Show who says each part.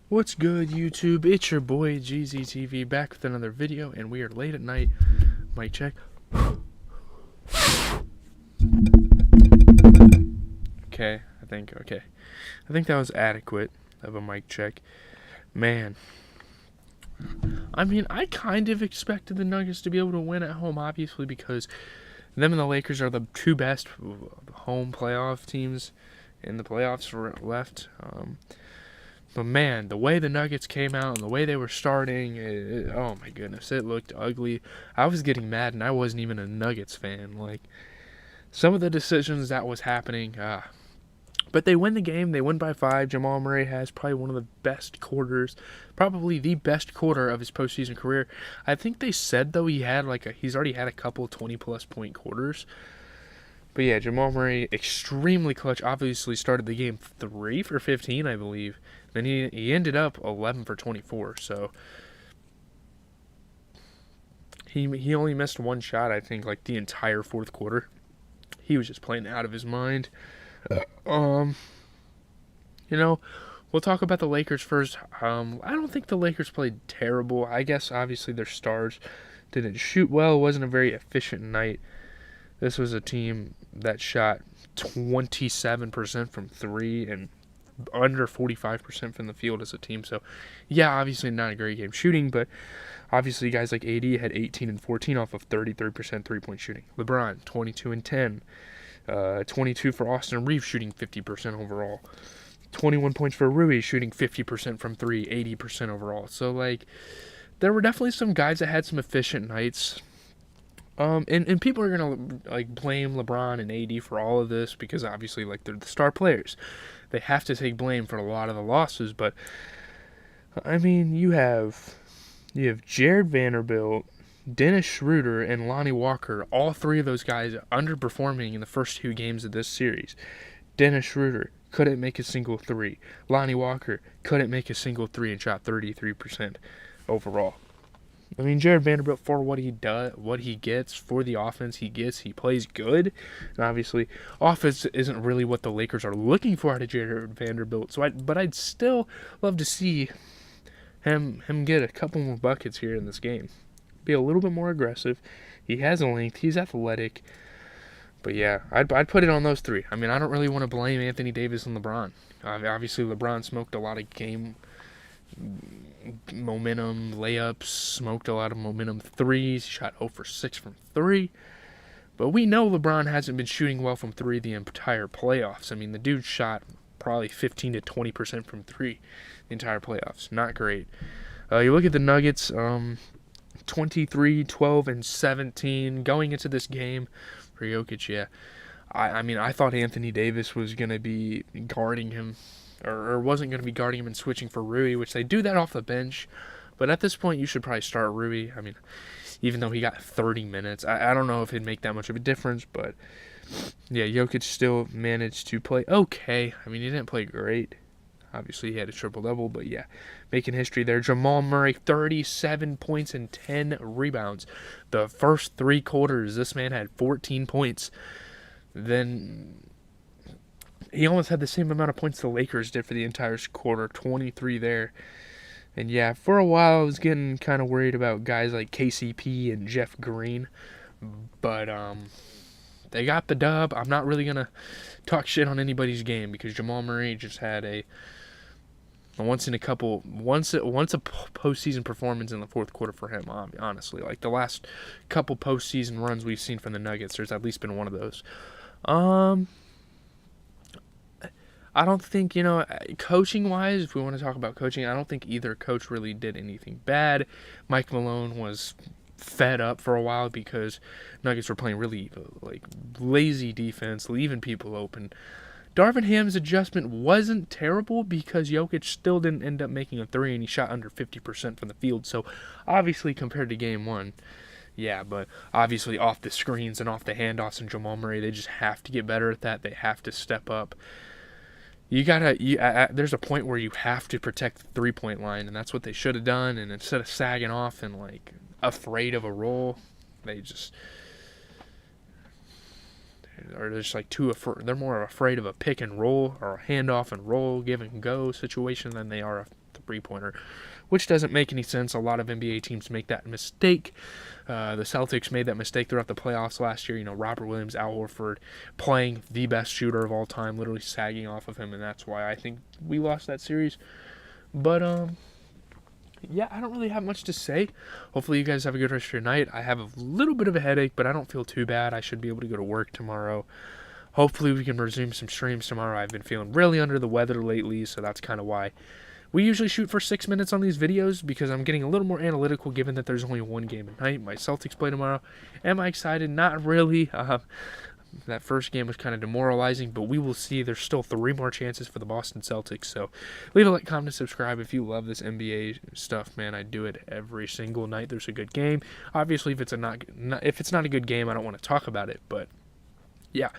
Speaker 1: What's good, YouTube? It's your boy GZTV back with another video, and we are late at night. Mic check. Okay, I think that was adequate of a mic check. Man, I mean, I kind of expected the Nuggets to be able to win at home, obviously, because them and the Lakers are the two best home playoff teams in the playoffs left. But man, the way the Nuggets came out and the way they were starting, oh my goodness, it looked ugly. I was getting mad, and I wasn't even a Nuggets fan. Like, some of the decisions that was happening, but they win the game. They win by 5. Jamal Murray has probably one of the best quarters, probably the best quarter of his postseason career. I think they said, though, he's already had a couple 20-plus point quarters. But yeah, Jamal Murray, extremely clutch. Obviously started the game 3 for 15, I believe. Then he ended up 11 for 24. So he only missed one shot, I think, like the entire fourth quarter. He was just playing out of his mind. You know, we'll talk about the Lakers first. I don't think the Lakers played terrible. I guess obviously their stars didn't shoot well. It wasn't a very efficient night. This was a team that shot 27% from 3 and under 45% from the field as a team. So, yeah, obviously not a great game shooting, but obviously guys like AD had 18 and 14 off of 33% three-point shooting. LeBron, 22 and 10. 22 for Austin Reeves, shooting 50% overall. 21 points for Rui, shooting 50% from 3, 80% overall. So, like, there were definitely some guys that had some efficient nights. And people are gonna like blame LeBron and AD for all of this because obviously like they're the star players. They have to take blame for a lot of the losses, but I mean you have Jared Vanderbilt, Dennis Schroeder, and Lonnie Walker. All three of those guys underperforming in the first 2 games of this series. Dennis Schroeder couldn't make a single 3. Lonnie Walker couldn't make a single 3 and shot 33% overall. I mean, Jared Vanderbilt, for what he does, what he gets, for the offense he gets, he plays good. And obviously, offense isn't really what the Lakers are looking for out of Jared Vanderbilt. But I'd still love to see him get a couple more buckets here in this game. Be a little bit more aggressive. He has a length. He's athletic. But yeah, I'd put it on those 3. I mean, I don't really want to blame Anthony Davis and LeBron. Obviously, LeBron smoked a lot of game momentum layups, smoked a lot of momentum threes. He shot 0 for 6 from 3. But we know LeBron hasn't been shooting well from 3 the entire playoffs. I mean, the dude shot probably 15 to 20% from 3 the entire playoffs. Not great. You look at the Nuggets, 23, 12, and 17 going into this game for Jokic. Yeah, I mean, I thought Anthony Davis was going to be guarding him or wasn't going to be guarding him and switching for Rui, which they do that off the bench. But at this point, you should probably start Rui. I mean, even though he got 30 minutes, I don't know if it'd make that much of a difference. But, yeah, Jokic still managed to play okay. I mean, he didn't play great. Obviously, he had a triple-double, but, yeah, making history there. Jamal Murray, 37 points and 10 rebounds. The first 3 quarters, this man had 14 points. Then he almost had the same amount of points the Lakers did for the entire quarter, 23 there. And yeah, for a while I was getting kind of worried about guys like KCP and Jeff Green. But they got the dub. I'm not really going to talk shit on anybody's game because Jamal Murray just had a once a postseason performance in the fourth quarter for him, honestly. Like the last couple postseason runs we've seen from the Nuggets, there's at least been one of those. I don't think, coaching-wise, if we want to talk about coaching, I don't think either coach really did anything bad. Mike Malone was fed up for a while because Nuggets were playing really, lazy defense, leaving people open. Darvin Ham's adjustment wasn't terrible because Jokic still didn't end up making a 3, and he shot under 50% from the field. So, obviously, compared to Game 1, yeah, but obviously off the screens and off the handoffs and Jamal Murray, they just have to get better at that. They have to step up. There's a point where you have to protect the 3-point line, and that's what they should have done. And instead of sagging off and afraid of a roll, they just are just they're more afraid of a pick and roll or a handoff and roll, give and go situation than they are of the three-pointer, which doesn't make any sense. A lot of NBA teams make that mistake. The Celtics made that mistake throughout the playoffs last year. Robert Williams, Al Horford playing the best shooter of all time, literally sagging off of him, and that's why I think we lost that series. But, yeah, I don't really have much to say. Hopefully you guys have a good rest of your night. I have a little bit of a headache, but I don't feel too bad. I should be able to go to work tomorrow. Hopefully we can resume some streams tomorrow. I've been feeling really under the weather lately, so that's kind of why. We usually shoot for 6 minutes on these videos because I'm getting a little more analytical given that there's only one game at night. My Celtics play tomorrow. Am I excited? Not really. That first game was kind of demoralizing, but we will see. There's still 3 more chances for the Boston Celtics, so leave a like, comment, and subscribe if you love this NBA stuff, man. I do it every single night. There's a good game. Obviously, if it's not a good game, I don't want to talk about it, but yeah.